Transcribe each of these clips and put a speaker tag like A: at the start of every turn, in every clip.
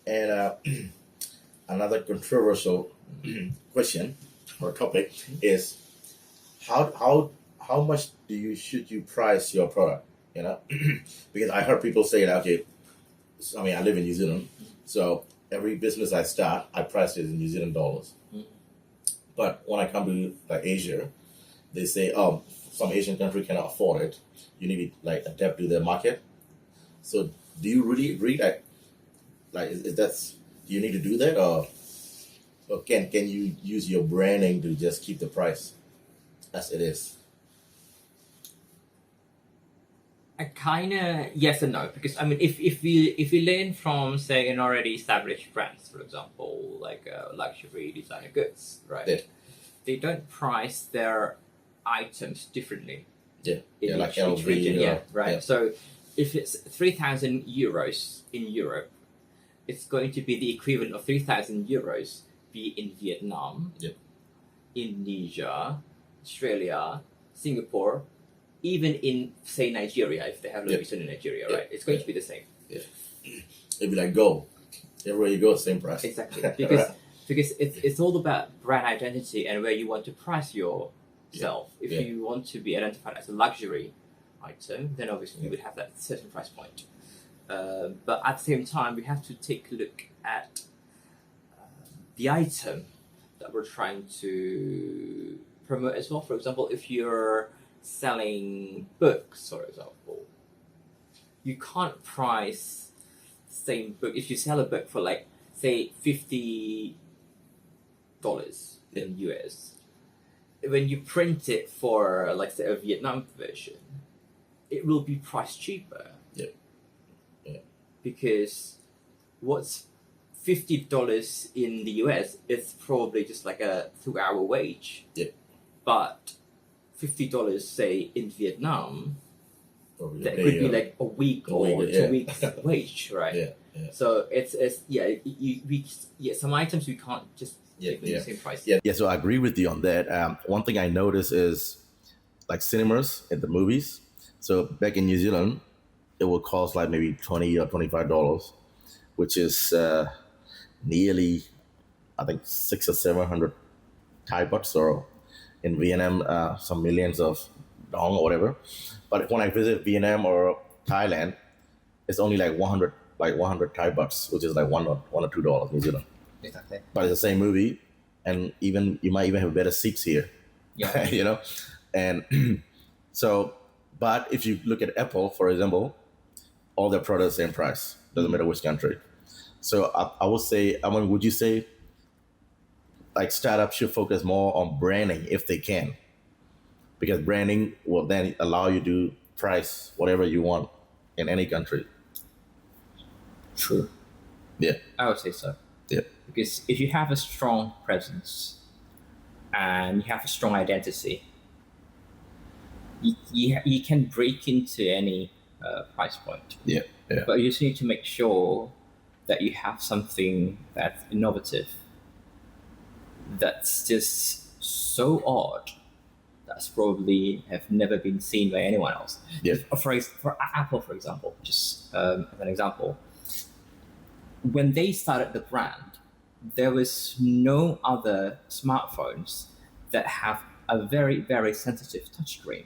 A: And another controversial question or topic is how much should you price your product? You know, because I heard people say that okay, I mean I live in New Zealand, so every business I start, I price it in New Zealand dollars. But when I come to like Asia, they say, oh, some Asian country cannot afford it. You need to like adapt to their market. So do you really agree that is that do you need to do that or can you use your branding to just keep the price as it is?
B: I kind of yes and no, because I mean if we learn from say an already established brands, for example, like luxury designer goods, right?
A: Yeah.
B: They don't price their items differently.
A: Yeah,
B: in
A: like
B: each
A: LV,
B: region. Yeah, right.
A: yeah.
B: So if it's 3,000 euros in Europe, it's going to be the equivalent of 3,000 euros be in Vietnam,
A: Yep.
B: Indonesia, Australia, Singapore, even in say Nigeria, if they have Louis
A: Yep.
B: Vuitton in Nigeria,
A: Yep.
B: right? It's going
A: Yep.
B: to be the same.
A: It'd be like gold. Everywhere you go, same price.
B: Exactly. Because it's all about brand identity and where you want to price yourself. If
A: Yeah.
B: you want to be identified as a luxury item, then obviously you would have that certain price point. But at the same time, we have to take a look at the item that we're trying to promote as well. For example, if you're selling books, for example, you can't price the same book. If you sell a book for like say $50 in US, when you print it for like say a Vietnam version, it will be priced cheaper.
A: Yeah.
B: Because what's $50 in the US is probably just like a 2-hour wage.
A: Yeah.
B: But $50 say in Vietnam,
A: Probably
B: that
A: a
B: could
A: day
B: be
A: or-
B: like a week
A: a
B: or
A: week,
B: 2
A: yeah.
B: weeks wage, right?
A: Yeah.
B: So it's some items we can't just keep in
A: Yeah.
B: the same price.
A: Yeah, so I agree with you on that. One thing I noticed is like cinemas at the movies. So back in New Zealand, it will cost like maybe $20 or $25, which is nearly, I think, 600 or 700 Thai bahts, or in Vietnam, some millions of dong or whatever. But when I visit Vietnam or Thailand, it's only like 100 Thai bahts, which is like one or $2 New Zealand.
B: Exactly.
A: But it's the same movie, and even you might even have better seats here.
B: Yeah.
A: You know, and so, but if you look at Apple, for example, all their products same price, doesn't matter which country. So I would say, I mean, would you say like startups should focus more on branding if they can, because branding will then allow you to price whatever you want in any country.
B: True.
A: Yeah.
B: I would say so.
A: Yeah.
B: Because if you have a strong presence and you have a strong identity, you can break into any price point.
A: Yeah.
B: But you just need to make sure that you have something that's innovative, that's just so odd, that's probably have never been seen by anyone else.
A: Yeah.
B: For Apple, for example, just as an example, when they started the brand, there was no other smartphones that have a very, very sensitive touchscreen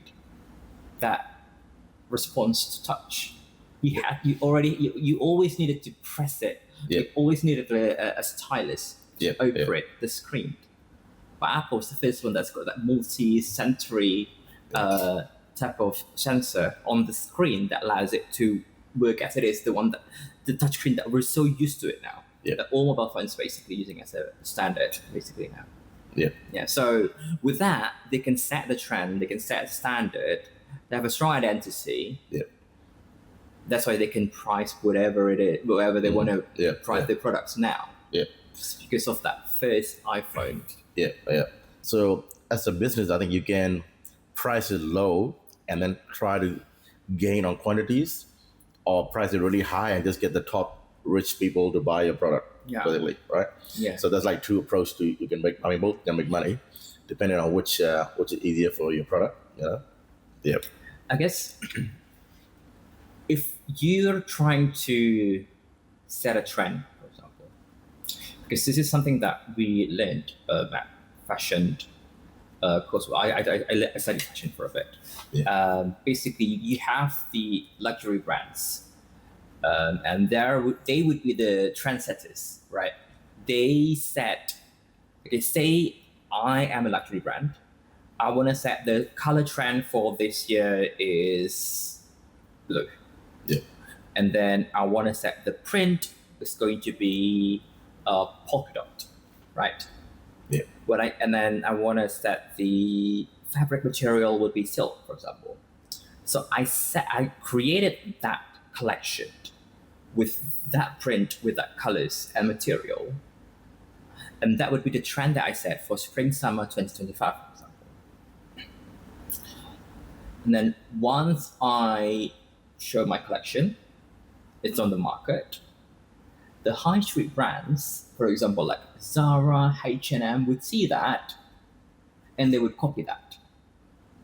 B: that responds to touch. You always needed to press it.
A: Yeah.
B: You always needed a stylus
A: Yeah.
B: to operate the screen. But Apple's the first one that's got that multi-sensory type of sensor on the screen that allows it to work as it is, the touchscreen that we're so used to it now.
A: Yeah.
B: That all mobile phones basically using as a standard basically now.
A: Yeah.
B: Yeah. So with that, they can set the trend, they can set the standard, they have a strong identity.
A: Yeah.
B: That's why they can price whatever they want to
A: Yeah.
B: price their products now.
A: Yeah.
B: Just because of that first iPhone.
A: Yeah. So as a business, I think you can price it low and then try to gain on quantities, or price it really high and just get the top rich people to buy your product.
B: Yeah.
A: Basically, right?
B: Yeah.
A: So there's like two approaches to you can make. I mean, both can make money, depending on which is easier for your product. You know. Yeah.
B: I guess if you're trying to set a trend, for example, because this is something that we learned at fashion course. I studied fashion for a bit.
A: Yeah.
B: Basically, you have the luxury brands, and they would be the trendsetters, right? They say, I am a luxury brand. I want to set the color trend for this year is blue.
A: Yeah.
B: And then I want to set the print is going to be polka dot, right?
A: Yeah.
B: And then I want to set the fabric material would be silk, for example. So I created that collection with that print, with that colors and material. And that would be the trend that I set for spring summer 2025, for example. And then once I show my collection, it's on the market. The high street brands, for example, like Zara, H&M, would see that, and they would copy that.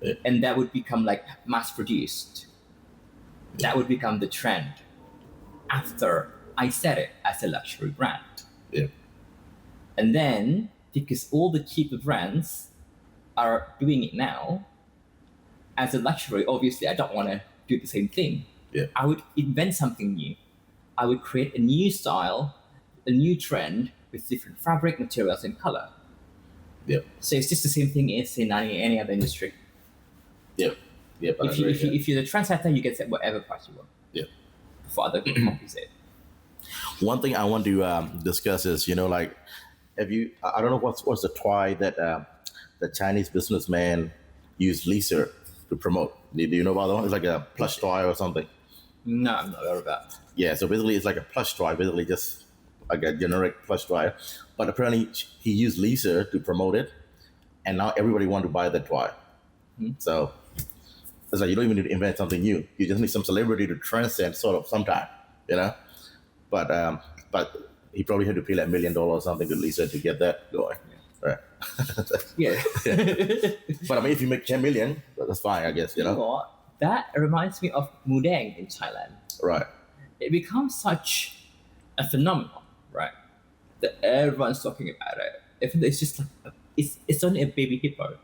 A: Yeah.
B: And that would become like mass produced.
A: Yeah.
B: That would become the trend after I set it as a luxury brand.
A: Yeah.
B: And then, because all the cheaper brands are doing it now, as a luxury, obviously I don't want to do the same thing.
A: Yeah.
B: I would invent something new. I would create a new style, a new trend with different fabric, materials, and color.
A: Yeah.
B: So it's just the same thing as in any other industry.
A: Yeah. Yeah. But
B: If you're the trendsetter, you can set whatever price you want.
A: Yeah.
B: For other copies it.
A: One thing I want to discuss is, like, I don't know what's the toy that the Chinese businessman used Lisa to promote. Do you know about that one? It's like a plush toy or something.
B: No, I'm not aware of that.
A: Yeah, so basically it's like a plush toy, basically just like a generic plush toy. But apparently he used Lisa to promote it, and now everybody wants to buy that toy.
B: Hmm.
A: So it's like you don't even need to invent something new. You just need some celebrity to transcend sort of sometime, But he probably had to pay like $1 million or something to Lisa to get that going. Right.
B: Yeah.
A: But I mean, if you make 10 million, that's fine, I guess,
B: You know what? That reminds me of Mudeng in Thailand.
A: Right.
B: It becomes such a phenomenon, right? That everyone's talking about it. Even though it's just like it's only a baby hippo.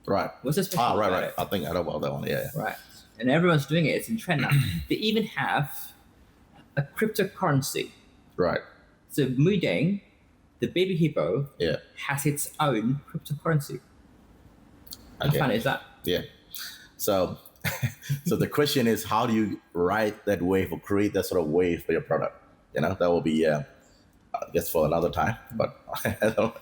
A: Right.
B: What's so special
A: Right,
B: about
A: right.
B: it?
A: I think I know about that one, yeah.
B: Right. And everyone's doing it. It's in trend now. They even have a cryptocurrency.
A: Right.
B: So Mudeng, the baby hippo,
A: Yeah.
B: has its own cryptocurrency. How
A: Okay.
B: fun is that?
A: Yeah. So the question is, how do you ride that wave or create that sort of wave for your product? That will be, I guess, for another time. But I don't know.